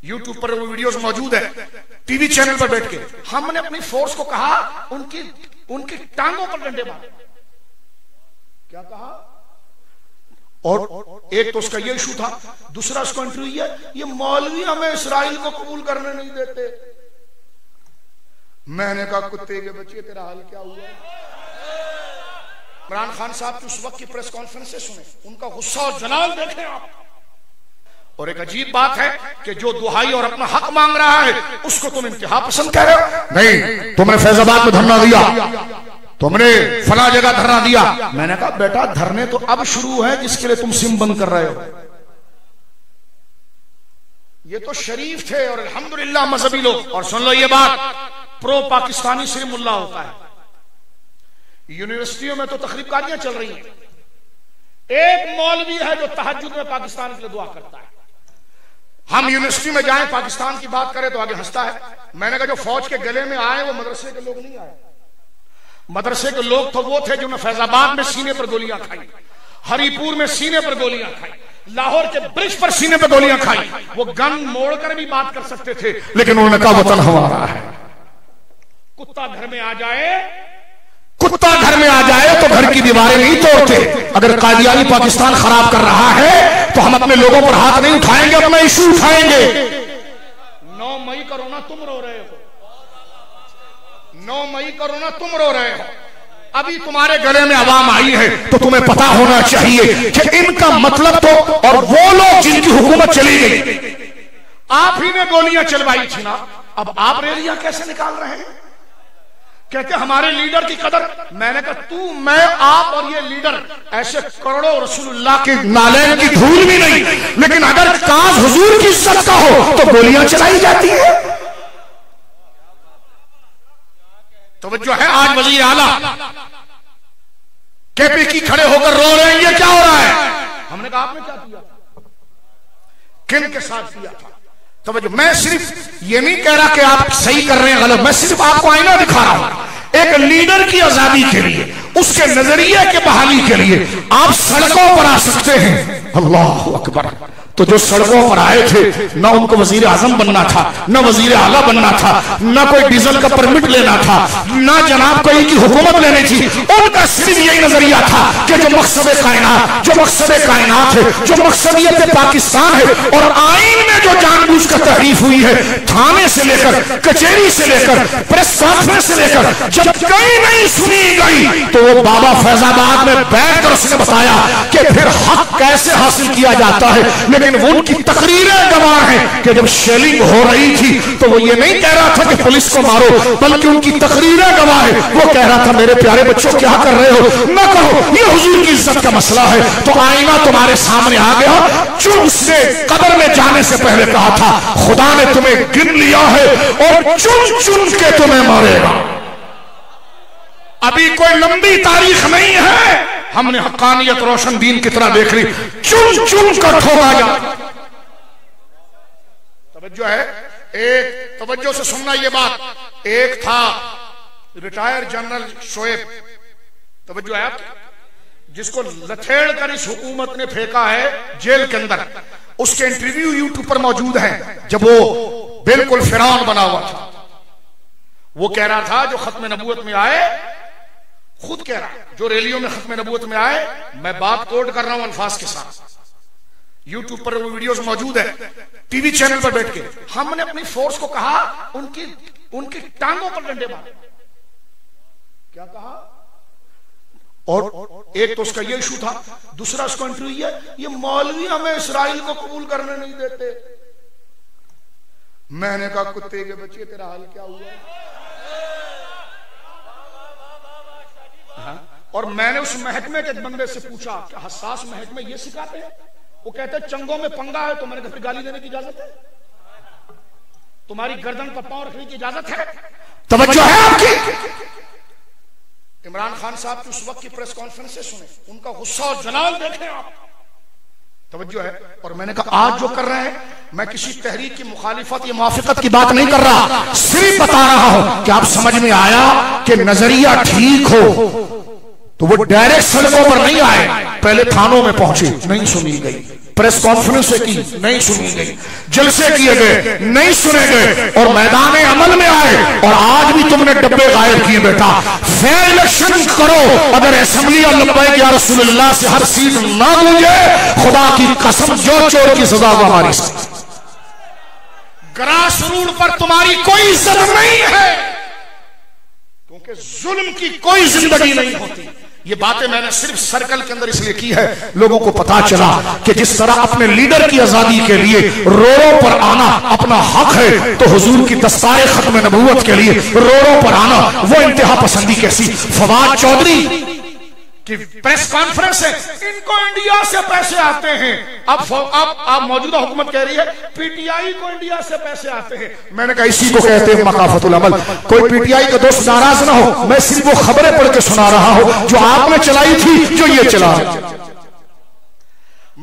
YouTube पर वो videos मौजूद है, टीवी चैनल पर बैठ के हमने अपनी फोर्स को कहा उनकी टांगों पर डंडे मारे। क्या कहा? और एक तो उसका ये इशू था, दूसरा उसका इंटरव्यू ये मौलवी हमें इस्राइल को कबूल करने नहीं देते। मैंने कहा कुत्ते के बच्चे तेरा हाल क्या हुआ? इमरान खान साहब की उस वक्त की प्रेस कॉन्फ्रेंस से सुने, उनका गुस्सा और जलाल देखें आप। और एक अजीब बात है कि जो दुहाई और अपना हक मांग रहा है उसको तुम इंतहा पसंद कह रहे हो। नहीं, तुमने फैजाबाद में धरना दिया, तुमने फला जगह धरना दिया। मैंने कहा बेटा धरने तो अब शुरू है जिसके लिए तुम सिम बंद कर रहे हो। ये तो शरीफ थे और अल्हम्दुलिल्लाह मजहबी लोग। और सुन लो ये बात, प्रो पाकिस्तानी सिर्फ मुल्ला होता है। यूनिवर्सिटियों में तो तकरीबकारियां चल रही हैं। एक मौलवी है जो तहज्जुद में पाकिस्तान के लिए दुआ करता है। हम यूनिवर्सिटी में जाएं, पाकिस्तान की बात करें तो आगे हंसता है। मैंने कहा जो फौज के गले में आए वो मदरसे के लोग नहीं आए। मदरसे के लोग तो वो थे जिन्होंने फैजाबाद में सीने पर गोलियां खाई, हरिपुर में सीने पर गोलियां खाई, लाहौर के ब्रिज पर सीने पर गोलियां खाई। वो गन मोड़कर भी बात कर सकते थे, लेकिन उन्होंने कहा वतन हमारा है। कुत्ता घर में आ जाए तो घर की दीवारें नहीं तोड़ते। अगर कादियानी पाकिस्तान खराब कर रहा है तो हम अपने लोगों पर हाथ नहीं उठाएंगे, अपना इशू उठाएंगे। 9 मई को रोना तुम रो रहे हो, 9 मई को रोना तुम रो रहे हो। अभी तुम्हारे गले में आवाम आई है तो तुम्हें पता होना चाहिए कि इनका मतलब तो, और वो लोग जिनकी हुकूमत चली गई आप ही ने गोलियां चलवाई थी ना, अब आप रैलियां कैसे निकाल रहे हैं? कहते हमारे लीडर की कदर। मैंने कहा तू, मैं, आप और ये लीडर ऐसे करोड़ों रसूलुल्लाह के नालैन की धूल भी नहीं, लेकिन अगर काज हुजूर की इज्जत का हो तो गोलियां चलाई जाती है। तवज्जो है। आज वजीर आला केपीकी खड़े होकर रो रहे हैं, ये क्या हो रहा है? हमने कहा आपने क्या किया, किन के साथ किया था? तवज्जो, मैं सिर्फ ये नहीं कह रहा कि आप सही कर रहे हैं गलत, मैं सिर्फ आपको आईना दिखा रहा हूं। एक लीडर की आजादी के लिए, उसके नजरिए के बहाली के लिए आप सड़कों पर आ सकते हैं। अल्लाह अकबर। तो जो सड़कों पर आए थे ना उनको वजीर आजम बनना था, ना वजीर आला बनना था, ना कोई डीजल का परमिट लेना था, ना जनाब कोई की हुकूमत लेनी थी। उनका सिर्फ यही नजरिया था कि जो मकसद कायनात है, जो मकसदियत पाकिस्तान है, और आईन में जो जानबूझकर तहरीफ हुई है, थाने से लेकर कचहरी से लेकर प्रेस कॉन्फ्रेंस से लेकर, जब कहीं नहीं सुनी गई तो वो बाबा फैजाबाद में बैठकर उसने बताया कि फिर हक कैसे हासिल किया जाता है। लेकिन वो उनकी तकरीरें गवाह हैं कि जब शेलिंग हो रही थी तो वो ये नहीं कह रहा था कि पुलिस को मारो, बल्कि उनकी तकरीरें गवाह है। वो कह रहा था मेरे प्यारे बच्चों क्या कर रहे हो, ना करो, ये हुजूर की इज्जत का मसला है। तो आईना तुम्हारे सामने आ गया। जो उसने कब्र में जाने से पहले कहा था खुदा ने तुम्हें गिन लिया है और चुन चुन के तुम्हें मारेगा। अभी कोई लंबी तारीख नहीं है, हमने हक्कानियत रोशन दीन की तरह देख ली, चुन चुन कर ठोका जा। तवज्जो है, एक तवज्जो से सुनना ये बात। एक था रिटायर्ड जनरल शोएब, तवज्जो है आप, जिसको लथेड़ कर इस हुकूमत ने फेंका है जेल के अंदर। उसके इंटरव्यू यूट्यूब पर मौजूद हैं जब वो बिल्कुल फिरौन बना हुआ था। वो कह रहा था जो खत्म नबूवत में आए, खुद कह रहा है, जो रैलियों में खत्म नबूवत में आए, मैं बात कोट कर रहा हूं अल्फाज के साथ। यूट्यूब पर वो वीडियोस मौजूद है, टीवी चैनल पर बैठ के हमने अपनी फोर्स को कहा उनकी टांगों पर डंडे मारे। क्या कहा? और एक तो उसका ये इशू था, दूसरा उसका इंटरव्यू ये मौलवी हमें इस्राइल को कबूल करने नहीं देते। मैंने कहा कुत्ते के बच्चे तेरा हाल क्या हुआ? और मैंने उस महकमे के बंदे से पूछा कि हसास महकमे ये सिखाते हैं? वो कहते हैं चंगों में पंगा है। तो मैंने कहा फिर गाली देने की इजाजत है? तुम्हारी गर्दन पर पांव रखने की इजाजत है? तवज्जो है आपकी? इमरान खान साहब की उस वक्त की प्रेस कॉन्फ्रेंस से सुने, उनका गुस्सा और जलाल देखें आप। तवज्जो है। और मैंने कहा आज जो कर रहे हैं, मैं किसी तहरीक की मुखालिफत या मुआफिकत की बात नहीं कर रहा, सिर्फ बता रहा हूं कि आप समझ में आया कि नजरिया ठीक हो तो वो डायरेक्ट सड़कों पर नहीं आए, पहले थानों में पहुंचे, नहीं सुनी गई, प्रेस कॉन्फ्रेंस की नहीं सुनी गई, जलसे किए गए नहीं सुने गए, और मैदान अमल में आए। और आज भी तुमने डब्बे गायब किए बेटा। फेयर इलेक्शन करो, अगर असेंबली और लब्बैक या रसूलुल्लाह से हर सीट ना गूंजे, खुदा की कसम जो चोर की सजा वो हमारी। ग्रास रूट पर तुम्हारी कोई इज्जत नहीं है, क्योंकि जुल्म की कोई जिंदगी नहीं होती। ये बातें मैंने सिर्फ सर्कल के अंदर इसलिए की है, लोगों को पता चला कि जिस तरह अपने लीडर की आजादी के लिए रोडों पर आना अपना हक है, तो हुजूर की दस्तारे खत्म नबूवत के लिए रोडों पर आना वो इंतहा पसंदी कैसी। फवाद चौधरी की प्रेस कॉन्फ्रेंस है, इनको इंडिया से पैसे आते हैं। अब मौजूदा हुकूमत कह रही है पीटीआई को इंडिया से पैसे आते हैं। मैंने कहा इसी को कहते हैं मकाफतुल अमल। कोई पीटीआई का दोस्त नाराज ना हो, मैं सिर्फ वो खबरें पढ़ के सुना रहा हूं जो आपने चलाई थी, जो ये चला।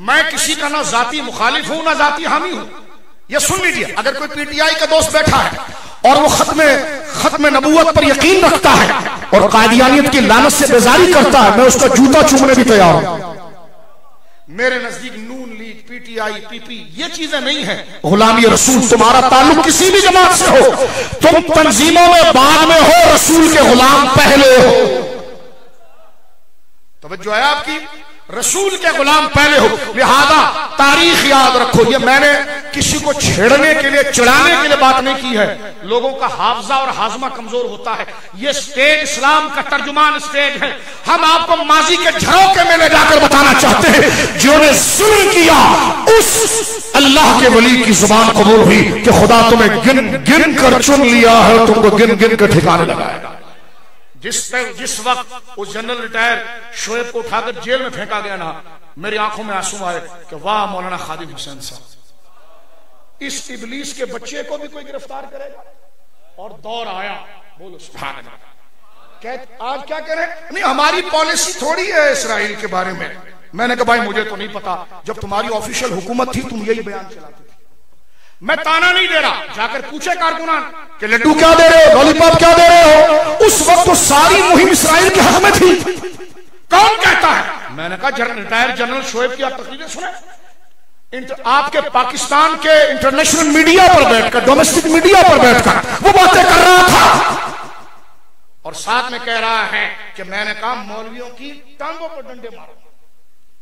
मैं किसी का ना जाती मुखालिफ हूं ना जाती हामी हूं, ये सुन लीजिए। अगर कोई पीटीआई का दोस्त बैठा है और वो खत्म नबूवत पर यकीन रखता है और कादियानियत की लानत से बेजारी करता है, मैं उसका जूता चूमने भी तैयार हूं। मेरे नजदीक नून लीग, पीटीआई, पीपी ये चीजें नहीं है। गुलामी रसूल, तुम्हारा ताल्लुक किसी भी जमात से हो, तुम तंजीमों में बाद में हो, रसूल के गुलाम पहले हो। तवज्जो है आपकी, रसूल के गुलाम पहले हो। लिहाजा तारीख याद रखो। ये मैंने किसी को छेड़ने के लिए, चिढ़ाने के लिए बात नहीं की है। लोगों का हाफजा और हाजमा कमजोर होता है। ये स्टेज इस्लाम का तर्जुमान स्टेज है। हम आपको माजी के झरोके में ले जाकर बताना चाहते हैं, जिन्होंने जुल्म किया उस अल्लाह के वली की जुबान कबूल हुई कि खुदा तुम्हें गिन गिन कर चुन लिया है, तुमको गिन गिन कर ठिकाने लगाएगा। जिस वक्त वो जनरल रिटायर शोएब को उठाकर जेल में फेंका गया ना, मेरी आंखों में आंसू आए कि वाह मौलाना खादिम हुसैन साहब, इस इबलीस के बच्चे को भी कोई गिरफ्तार करेगा। और दौर आया, बोलो सुभान अल्लाह। आज क्या कह रहे हैं, नहीं हमारी पॉलिसी थोड़ी है इसराइल के बारे में। मैंने कहा भाई मुझे तो नहीं पता, जब तुम्हारी ऑफिशियल हुकूमत थी तुम यही बयान चलाती थी। मैं ताना नहीं दे रहा, जाकर पूछे कारकुनान कि लड्डू क्या दे रहे हो, लॉलीपॉप क्या दे रहे हो। उस वक्त तो सारी मुहिम इसराइल के हक में थी। कौन कहता है? मैंने कहा रिटायर्ड जनरल शोएब की आप तकरीरें सुने, आपके पाकिस्तान के इंटरनेशनल मीडिया पर बैठकर, डोमेस्टिक मीडिया पर बैठकर वो बातें कर रहा था, और साथ में कह रहा है कि मैंने कहा मौलवियों की टांगों पर डंडे मारो,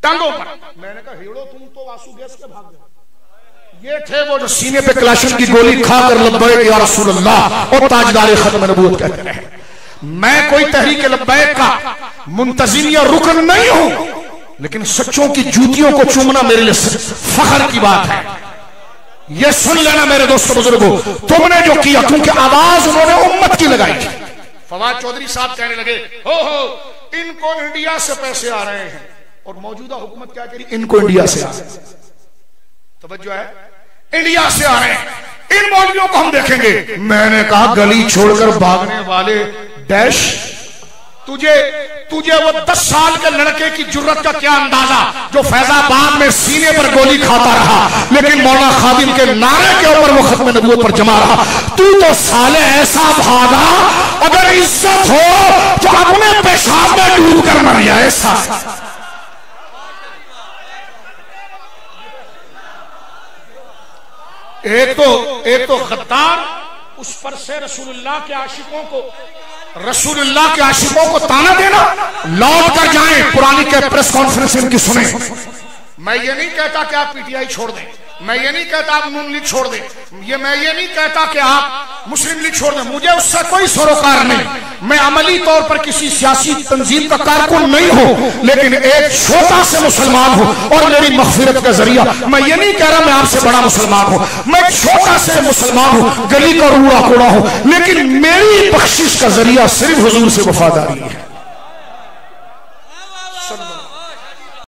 टांगों पर। मैंने कहा हेड़ो तुम तो आंसू गैस के भाग गए। ये थे वो जो सीने पे क्लाशन की गोली खाकर लब्बैक या रसूल अल्लाह और ताजदार खत्म नबूवत कहते हैं। मैं कोई तहरीक लब्बैक का मुंतजिम या रुकन नहीं हूं, लेकिन सच्चों की जूतियों को चूमना मेरे लिए फख्र की बात है। ये सुन लेना मेरे दोस्तों बुजुर्गों, तुमने जो किया, क्योंकि आवाज उन्होंने उम्मत की लगाई थी। फवाद चौधरी साहब कहने लगे हो इनको इंडिया से पैसे आ रहे हैं, और मौजूदा हुकूमत क्या करी, इनको इंडिया से आ रहे हैं। तवज्जो है, इंडिया से आ रहे हैं। इन मौलवियों को हम देखेंगे। मैंने कहा गली छोड़कर भागने वाले डैश, तुझे वो 10 साल के लड़के की जुर्रत का क्या अंदाजा जो फैजाबाद में सीने पर गोली खाता रहा, लेकिन मौलाना खादिम के नारे के ऊपर वो खत्म नबूवत पर जमा रहा। तू तो साले ऐसा भागा, अगर इज्जत हो तो अपने पेशाब में डूब कर मर जाए। ऐसा एक तो गद्दार, उस पर से रसूलुल्लाह के आशिकों को ताना देना। लौट कर जाएं, पुरानी के प्रेस कॉन्फ्रेंस इनकी सुने। मैं ये नहीं कहता कि आप पीटीआई छोड़ दें, मैं ये नहीं कहता आप नून लीग छोड़ दें, मैं ये नहीं कहता कि आप मुस्लिम लीग छोड़ दें, मुझे उससे कोई सरोकार नहीं। मैं अमली तौर पर किसी सियासी तंजीम का कारकुन नहीं हूं, लेकिन एक छोटा से मुसलमान हूं और मेरी मग़फ़िरत का जरिया। मैं ये नहीं कह रहा मैं आपसे बड़ा मुसलमान हूं, मैं छोटा से मुसलमान हूं, गली का रूड़ा कूड़ा हूं, लेकिन मेरी बख्शिश का जरिया सिर्फ हुजूर से वफादारी है।